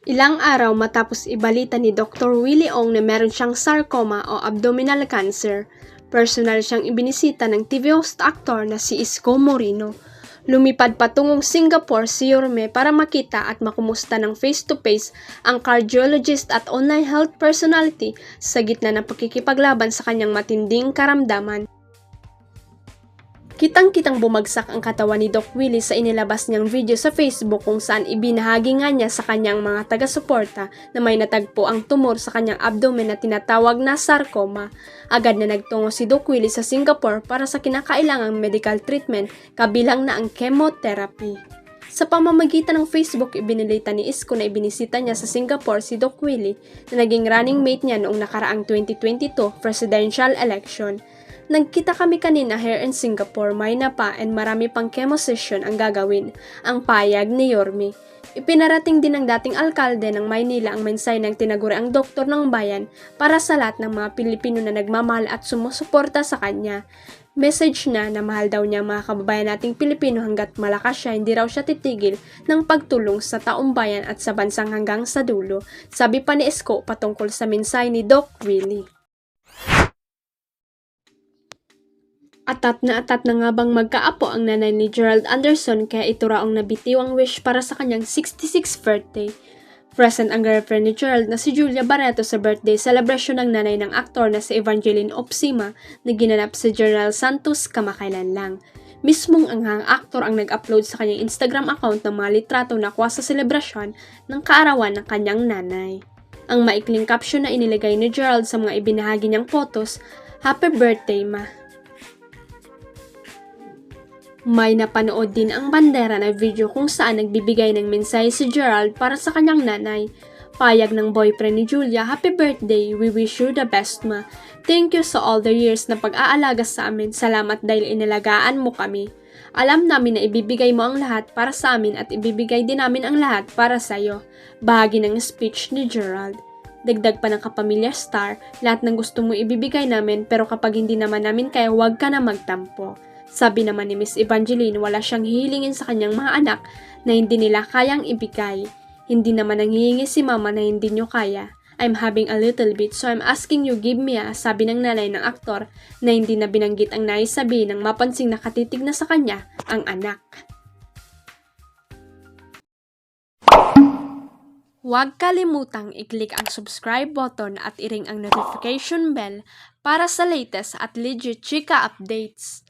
Ilang araw matapos ibalita ni Dr. Willie Ong na meron siyang sarcoma o abdominal cancer, personal siyang ibinisita ng TV host actor na si Isko Moreno. Lumipad patungong Singapore si Yorme para makita at makumusta ng face-to-face ang cardiologist at online health personality sa gitna ng pakikipaglaban sa kanyang matinding karamdaman. Kitang-kitang bumagsak ang katawan ni Doc Willie sa inilabas niyang video sa Facebook kung saan ibinahagi nga niya sa kanyang mga taga-suporta na may natagpo ang tumor sa kanyang abdomen na tinatawag na sarcoma. Agad na nagtungo si Doc Willie sa Singapore para sa kinakailangang medical treatment kabilang na ang chemotherapy. Sa pamamagitan ng Facebook, ibinilita ni Isko na ibinisita niya sa Singapore si Doc Willie na naging running mate niya noong nakaraang 2022 presidential election. Nagkita kami kanina here in Singapore, may na pa and marami pang chemo session ang gagawin, ang payag ni Yorme. Ipinarating din ng dating alkalde ng Maynila ang mensahe ng tinaguri ang doktor ng bayan para sa lahat ng mga Pilipino na nagmamahal at sumusuporta sa kanya. Message na mahal daw niya mga kababayan nating Pilipino hanggat malakas siya, hindi raw siya titigil ng pagtulong sa taong bayan at sa bansang hanggang sa dulo. Sabi pa ni Isko patungkol sa mensahe ni Doc Willie. Atat na nga bang magkaapo ang nanay ni Gerald Anderson kaya ito raw ang nabitiw ang wish para sa kanyang 66th birthday. Present ang girlfriend ni Gerald na si Julia Barreto sa birthday celebration ng nanay ng aktor na si Evangeline Opsima na ginanap sa General Santos kamakailan lang. Mismong ang aktor ang nag-upload sa kanyang Instagram account ng mga litrato na kuha sa selebrasyon ng kaarawan ng kanyang nanay. Ang maikling caption na inilagay ni Gerald sa mga ibinahagi niyang photos, "Happy birthday, ma." May napanood din ang bandera na video kung saan nagbibigay ng mensahe si Gerald para sa kanyang nanay. Payag ng boyfriend ni Julia, "Happy birthday, we wish you the best, ma. Thank you sa all the years na pag-aalaga sa amin. Salamat dahil inalagaan mo kami. Alam namin na ibibigay mo ang lahat para sa amin at ibibigay din namin ang lahat para sa iyo." Bahagi ng speech ni Gerald. Dagdag pa ng kapamilya star, "Lahat ng gusto mo ibibigay namin pero kapag hindi naman namin kaya huwag ka na magtampo." Sabi naman ni Miss Evangeline, wala siyang hihilingin sa kanyang mga anak na hindi nila kayang ibigay. Hindi naman nanghihingi si mama na hindi nyo kaya. "I'm having a little bit so I'm asking you give me a," sabi ng nanay ng aktor na hindi na binanggit ang nais sabihin nang mapansing nakatitig na sa kanya ang anak. Huwag kalimutang i-click ang subscribe button at i-ring ang notification bell para sa latest at legit chika updates.